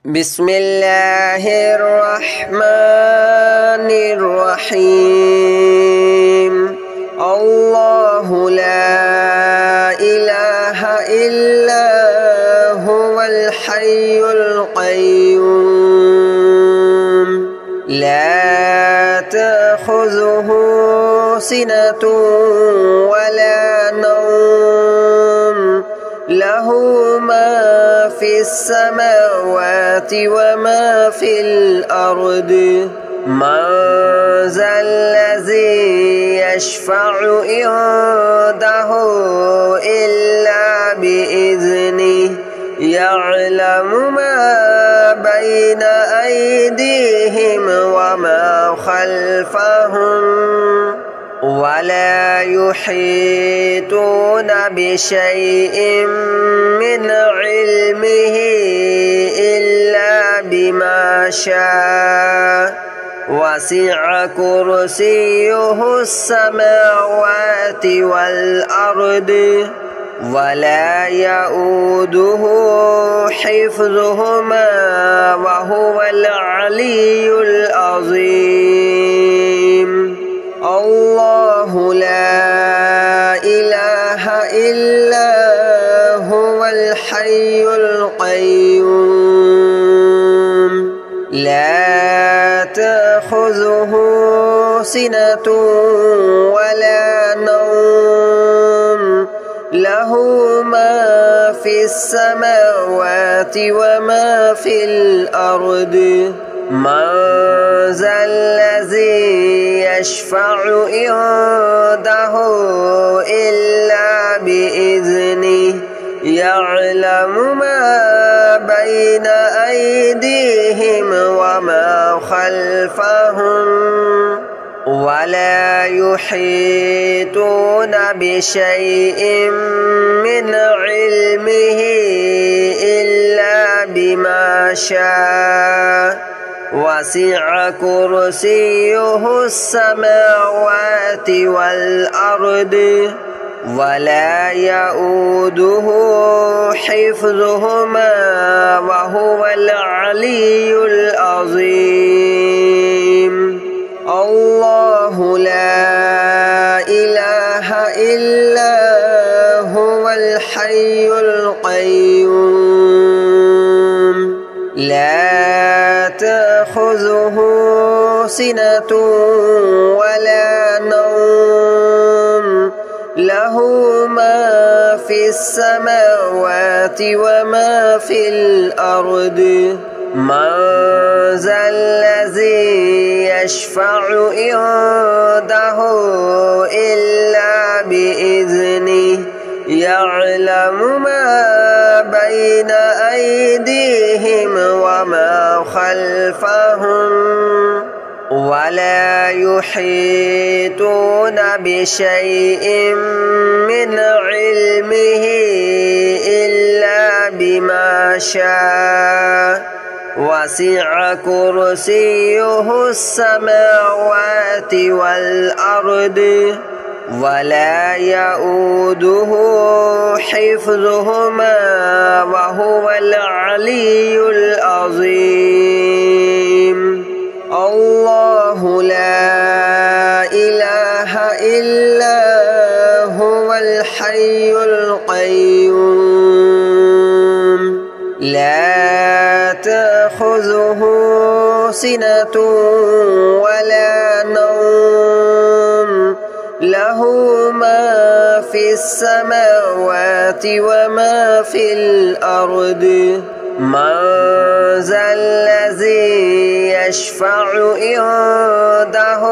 بسم الله الرحمن الرحيم الله لا إله إلا هو الحي القيوم لا تأخذه سنة ولا نوم له ما في السماوات وما في الأرض من ذا الذي يشفع عنده إلا بإذنه يعلم ما بين أيديهم وما خلفهم ولا يحيطون بشيء من علمه إلا بما شاء وسع كرسيه السماوات والأرض ولا يؤوده حفظهما وهو العلي العظيم الله لا إله إلا هو الحي القيوم لا تأخذه سنة ولا نوم له ما في السماوات وما في الأرض من ذا الذي يشفع عنده إلا بإذنه يعلم ما بين أيديهم وما خلفهم ولا يحيطون بشيء من علمه إلا بما شاء وسع كرسيه السماوات والأرض ولا يؤوده حفظهما وهو العلي العظيم الله لا إله إلا هو الحي القيوم لا تأخذه سنة ولا نوم له ما في السماوات وما في الأرض من ذا الذي يشفع عنده إلا بإذنه يعلم ما بين أيديهم وما خلفهم ولا يحيطون بشيء من علمه إلا بما شاء وسع كرسيه السماوات والأرض ولا يؤوده حفظهما وهو العلي العظيم الله لا إله إلا هو الحي القيوم لا تأخذه سنة ولا نوم له ما في السماوات وما في الأرض من ذا الذي يشفع عنده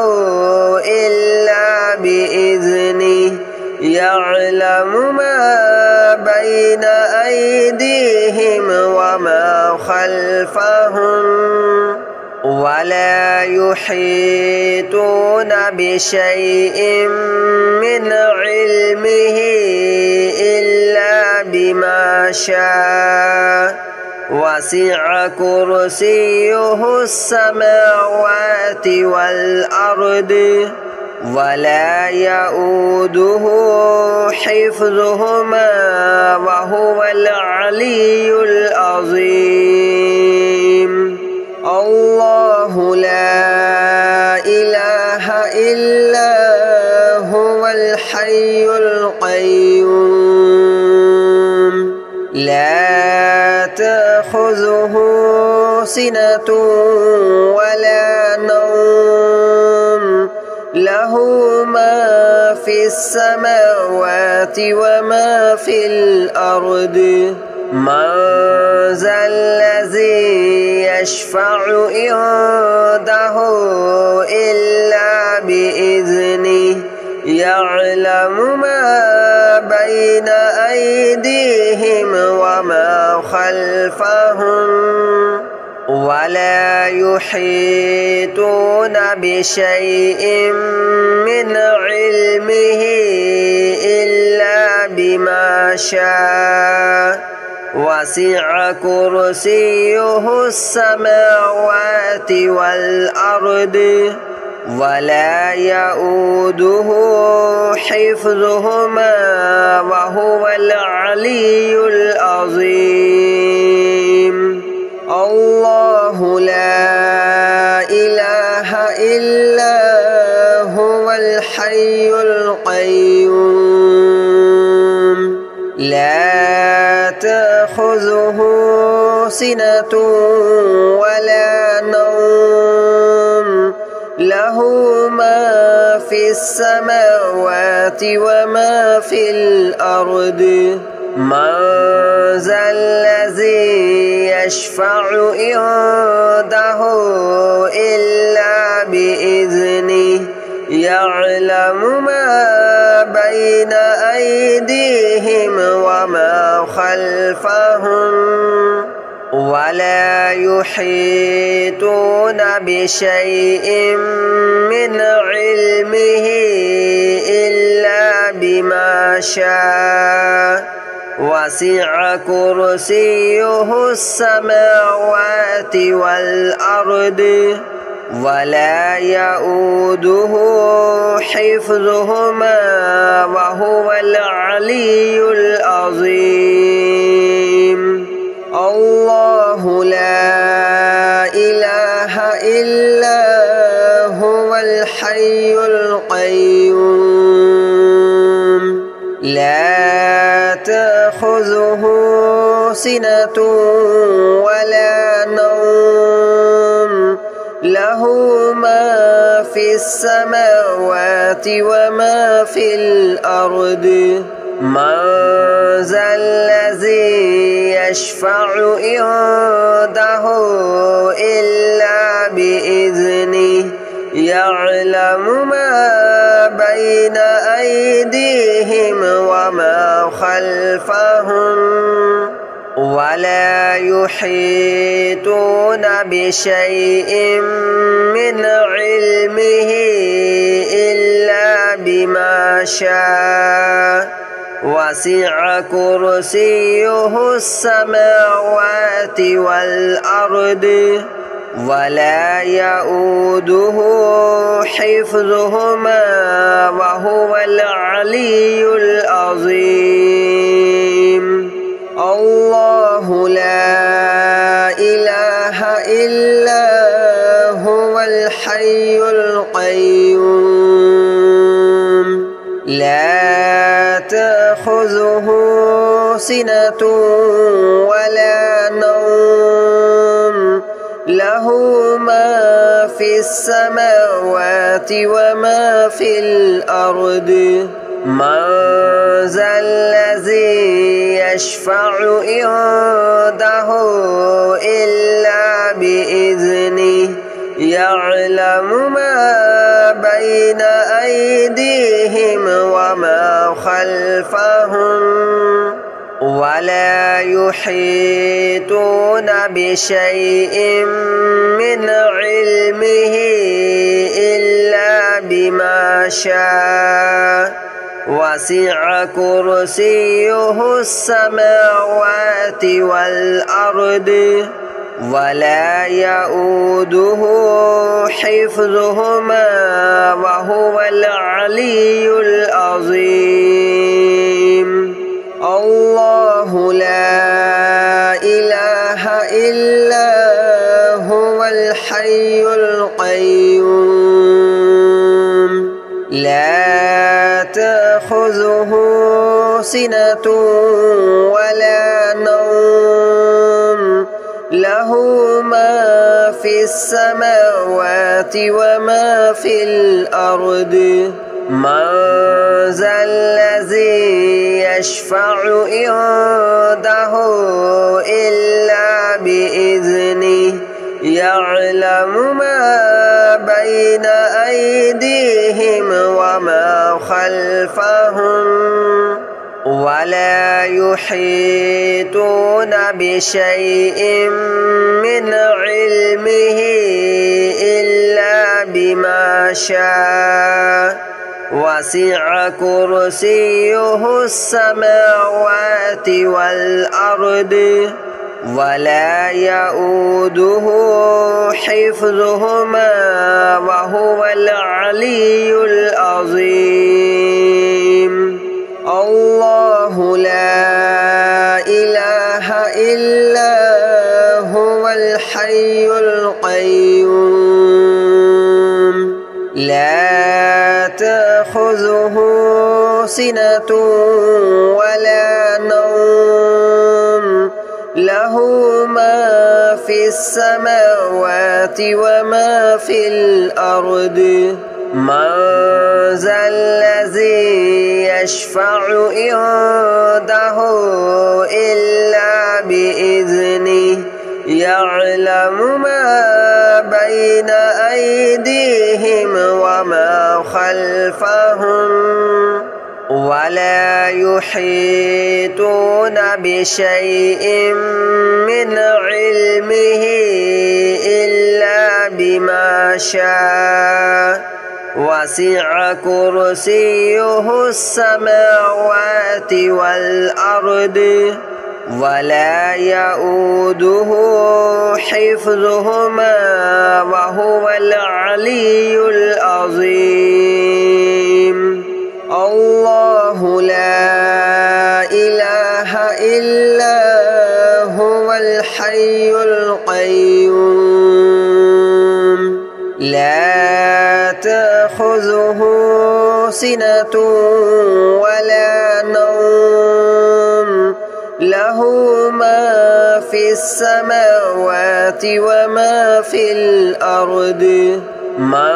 إلا بإذنه يعلم ما بين أيديهم وما خلفهم ولا يحيطون بشيء من علمه إلا بما شاء وسع كرسيه السماوات والأرض ولا يؤوده حفظهما وهو العلي العظيم. تأخذه سنة ولا نوم له ما في السماوات وما في الأرض من ذا الذي يشفع عنده إلا بإذنه يعلم ما بين أيديهم وما خلفهم ولا يحيطون بشيء من علمه إلا بما شاء وسع كرسيه السماوات والأرض ولا يؤوده حفظهما وهو العلي العظيم الله لا إله إلا هو الحي القيوم لا تأخذه سنة ولا نوم له ما في السماوات وما في الأرض من ذا الذي يشفع عنده إلا بإذنه يعلم ما بين أيديهم وما خلفهم ولا يحيطون بشيء من علمه إلا بما شاء وسع كرسيه السماوات والأرض ولا يؤوده حفظهما وهو العلي العظيم الله لا إله إلا هو الحي القيوم لا تأخذه سنة ولا نوم له ما في السماوات وما في الأرض من ذا الذي يشفع عنده إلا بإذنه يعلم ما بين أيديهم وما خلفهم ولا يحيطون بشيء من علمه إلا بما شاء وسع كرسيه السماوات والأرض ولا يؤوده حفظهما وهو العلي العظيم الله لا إله إلا هو الحي القيوم لا تأخذه سنة ولا نوم له ما في السماوات وما في الأرض من ذا الذي يشفع عنده إلا بإذنه يعلم ما بين أيديهم وما خلفهم ولا يحيطون بشيء من علمه إلا بما شاء وسع كرسيه السماوات والأرض ولا يؤوده حفظهما وهو العلي العظيم الله لا إله إلا هو الحي القيوم لا تأخذه سنة ولا نوم له له ما في السماوات وما في الأرض من ذا الذي يشفع عنده إلا بإذنه يعلم ما بين أيديهم وما خلفهم ولا يحيطون بشيء من علمه إلا بما شاء وسع كرسيه السماوات والأرض ولا يؤوده حفظهما وهو العلي العظيم الله لا إله إلا هو الحي القيوم لا تأخذه سنة ولا نوم له ما في السماوات وما في الأرض من ذا الذي يشفع عنده إلا بإذنه يعلم ما بين أيديهم وما خلفهم ولا يحيطون بشيء من علمه إلا بما شاء وسع كرسيه السماوات والأرض ولا يؤوده حفظهما وهو العلي العظيم الله لا إله إلا هو الحي القيوم لا تأخذه سنة ولا نوم له ما في السماوات وما في الأرض من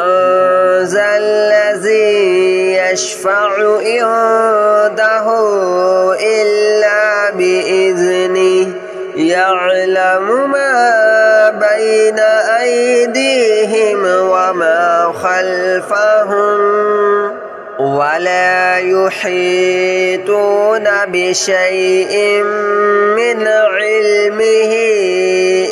ذا الذي يشفع عنده إلا بإذنه يعلم ما بين أيديهم وما خلفهم ولا يحيطون بشيء من علمه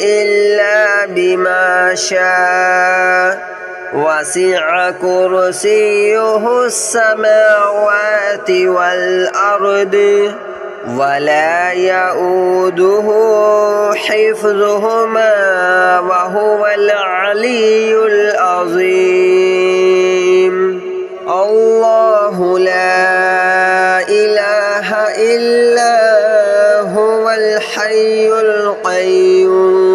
إلا بما شاء وسع كرسيه السماوات والأرض ولا يؤوده حفظهما وهو العلي العظيم الله لا إله إلا هو الحي القيوم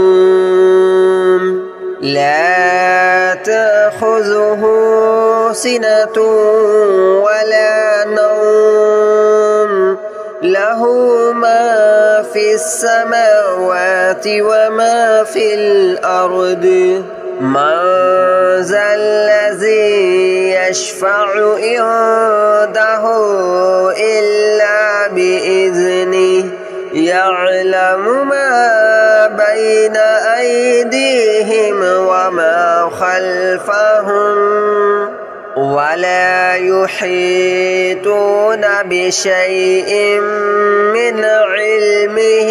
لا تأخذه سنة ولا نوم له ما في السماوات وما في الأرض من ذا الذي يشفع عنده إلا بإذنه يعلم ما بين أيديهم وما خلفهم ولا يحيطون بشيء من علمه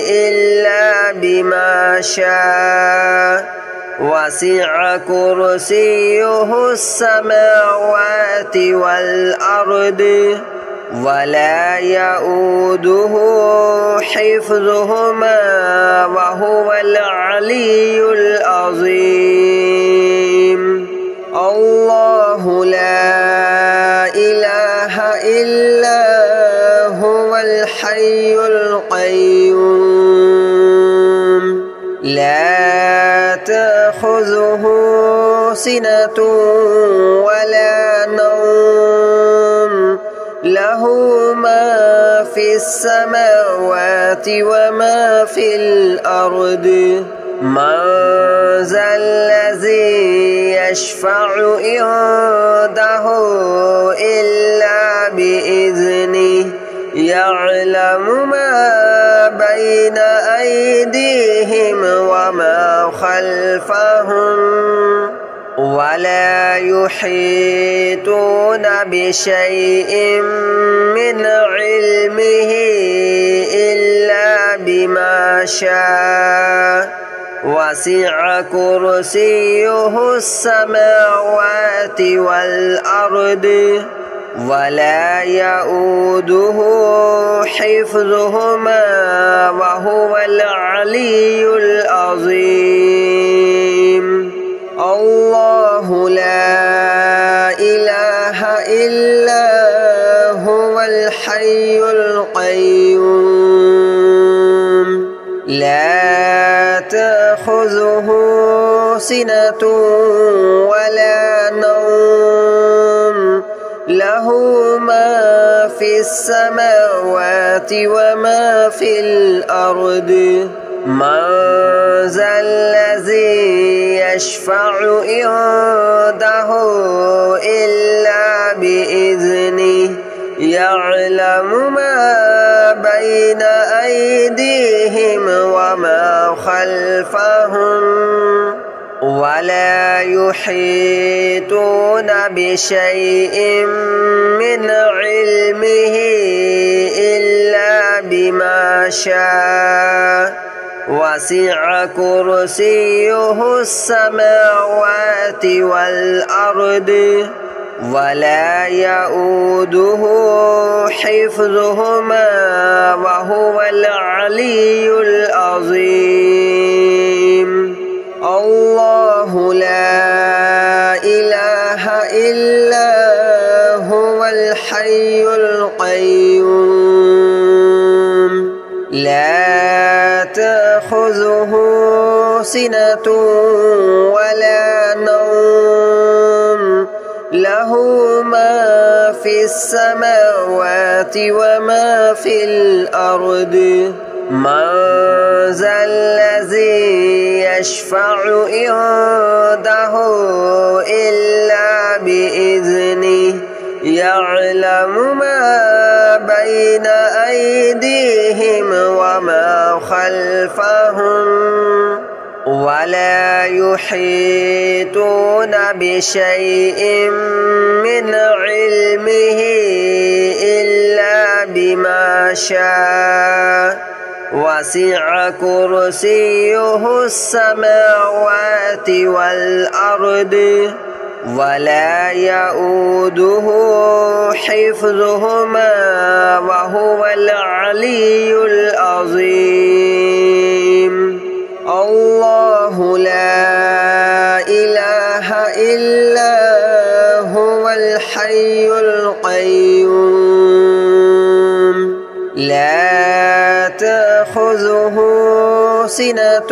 إلا بما شاء وسع كرسيه السماوات والأرض ولا يؤوده حفظهما وهو العلي العظيم الله لا إله إلا هو الحي القيوم لا تأخذه سنة ولا نوم له ما في السماوات وما في الأرض من ذا الذي يشفع عنده إلا بإذنه يعلم ما بين أيديهم وما خلفهم ولا يحيطون بشيء من علمه إلا بما شاء وسع كرسيه السماوات والأرض ولا يؤوده حفظهما وهو العلي العظيم الله لا إله إلا هو الحي القيوم لا تأخذه سنة ولا نوم له ما في السماوات وما في الأرض من ذا الذي يشفع عنده إلا بإذنه يعلم ما بين أيديهم وما خلفهم ولا يحيطون بشيء من علمه إلا بما شاء وسع كرسيه السماوات والأرض ولا يؤوده حفظهما وهو العلي العظيم الله لا إله إلا هو الحي القيوم لا تأخذه سنة ولا نوم له ما في السماوات وما في الأرض من ذا الذي يشفع عنده إلا بإذنه يعلم ما بين أيديهم وما خلفهم ولا يحيطون بشيء من علمه إلا بما شاء وسع كرسيه السماوات والأرض ولا يؤوده حفظهما وهو العلي العظيم الله لا إله إلا هو الحي القيوم لا تأخذه سنة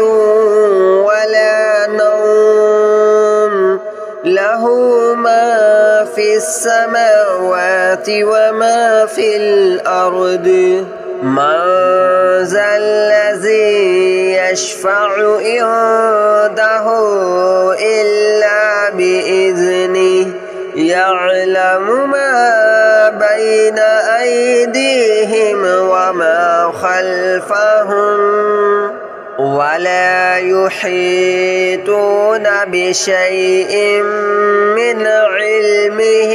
ولا نوم له ما في السماوات وما في الأرض من ذا الذي يشفع عنده إلا بإذنه يعلم ما بين أيديهم وما خلفهم ولا يحيطون بشيء من علمه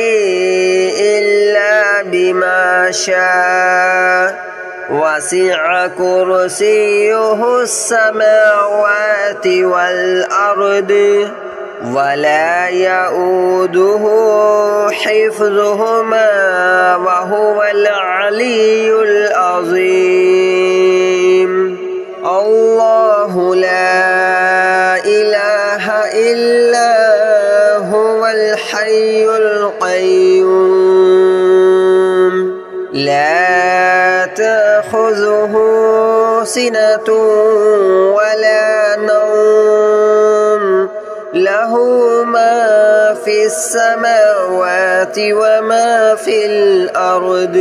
إلا بما شاء وسع كرسيه السماوات والأرض ولا يؤوده حفظهما وهو العلي العظيم الله لا إله إلا هو الحي القيوم لا تأخذه سنة ولا نوم له ما في السماوات وما في الأرض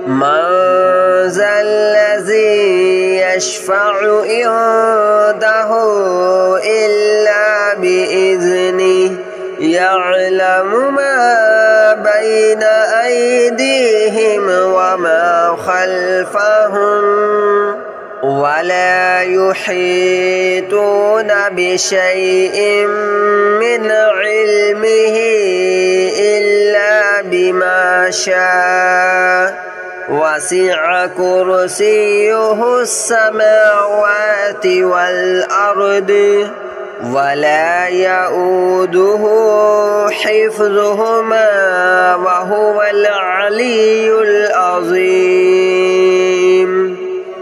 من ذا الذي يشفع عنده إلا بإذنه يعلم ما بين أيديهم وما خلفهم ولا يحيطون بشيء من علمه إلا بما شاء وسع كرسيه السماوات والأرض ولا يؤوده حفظهما وهو العلي العظيم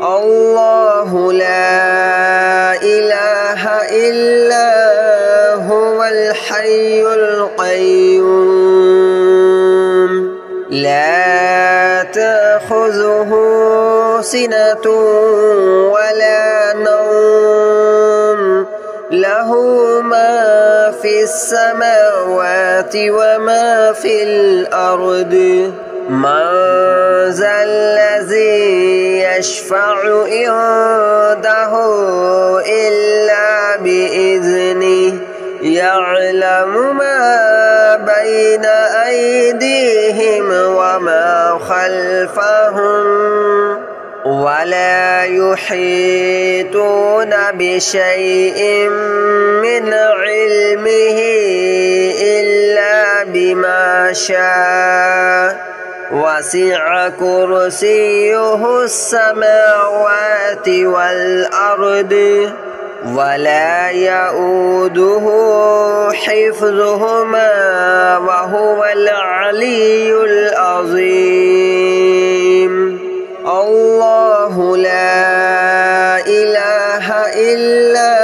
الله لا إله إلا هو الحي القيوم لا تأخذه سنة ولا نوم له ما في السماوات وما في الأرض من ذا الذي يشفع عنده إلا بإذنه يعلم ما بين أيديهم وما خلفهم ولا يحيطون بشيء من علمه إلا بما شاء وسع كرسيه السماوات والأرض ولا يؤوده حفظهما وهو العلي العظيم الله لا إله إلا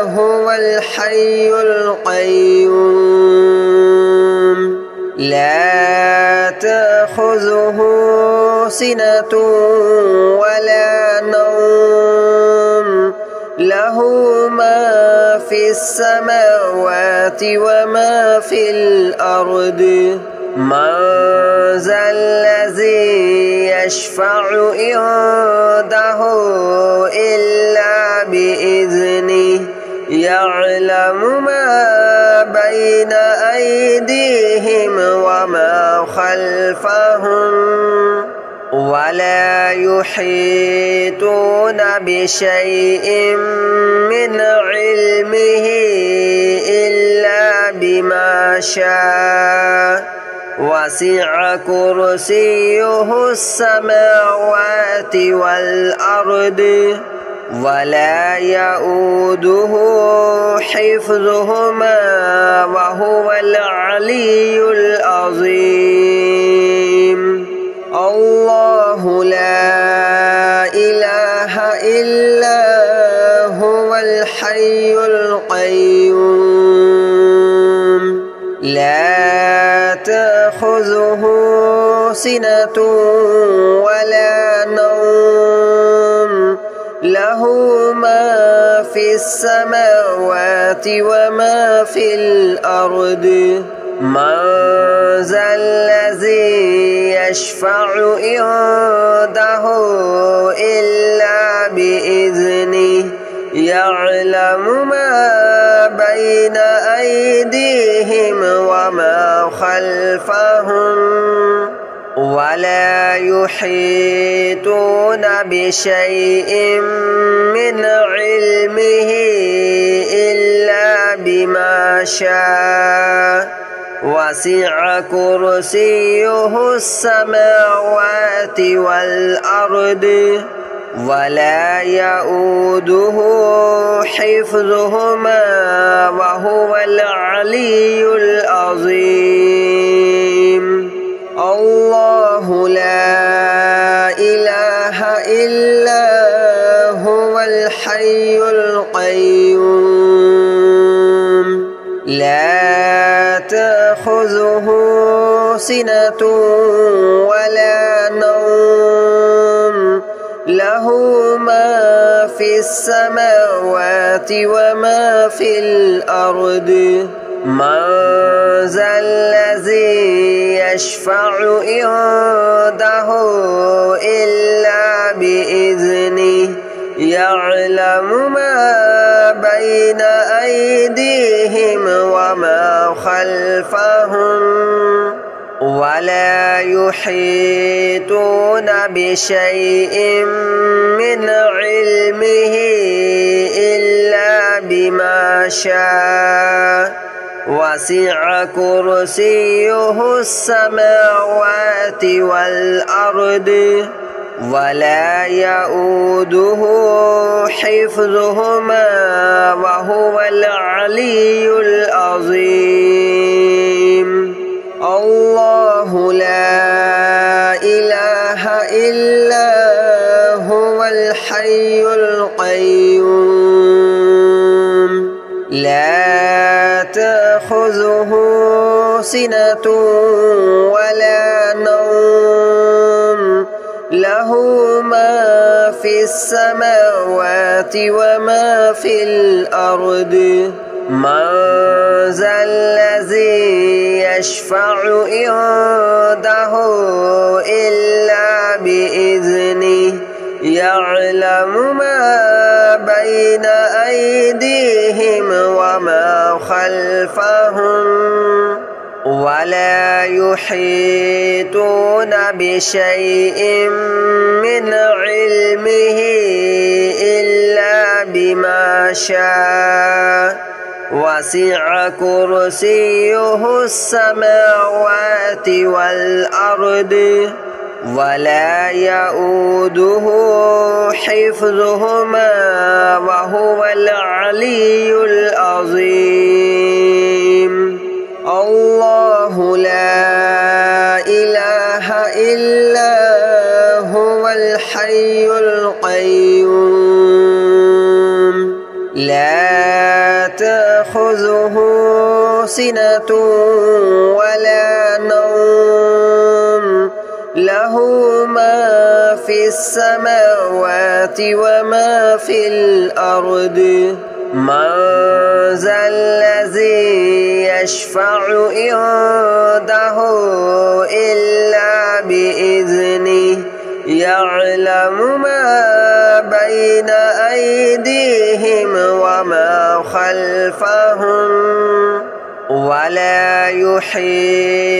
هو الحي القيوم لا تأخذه سنة ولا نوم له ما في السماوات وما في الأرض من ذا الذي يشفع عنده إلا بإذنه يعلم ما بين أيديهم وما خلفهم ولا يحيطون بشيء من علمه إلا بما شاء وسع كرسيه السماوات والأرض ولا يؤوده حفظهما وهو العلي العظيم الله لا إله إلا هو الحي القيوم لا تأخذه سنة ولا نوم له ما في السماوات وما في الأرض من ذا الذي يشفع عنده إلا بإذنه يعلم ما بين أيديهم وما خلفهم ولا يحيطون بشيء من علمه إلا بما شاء وسع كرسيه السماوات والأرض ولا يؤوده حفظهما وهو العلي العظيم الله لا إله إلا هو الحي القيوم لا تأخذه سنة ولا نوم له ما في السماوات وما في الأرض من ذا الذي يشفع عنده إلا بإذنه يعلم ما بين أيديهم وما خلفهم ولا يحيطون بشيء من علمه إلا بما شاء وسع كرسيه السماوات والأرض ولا يؤوده حفظهما وهو العلي العظيم الله لا إله إلا هو الحي القيوم لا تأخذه سنة ولا نوم له ما في السماوات وما في الأرض من ذا الذي يشفع عنده إلا بإذنه يعلم ما بين أيديهم وما خلفهم ولا يحيطون بشيء من علمه إلا بما شاء وسع كرسيه السماوات والأرض ولا يؤوده حفظهما وهو العلي العظيم الله لا إله إلا هو الحي القيوم لا تأخذه سنة ولا نوم له ما في السماوات وما في الأرض من ذا الذي يشفع عنده إلا بإذنه يعلم ما بين أيديهم وما خلفهم ولا يحيط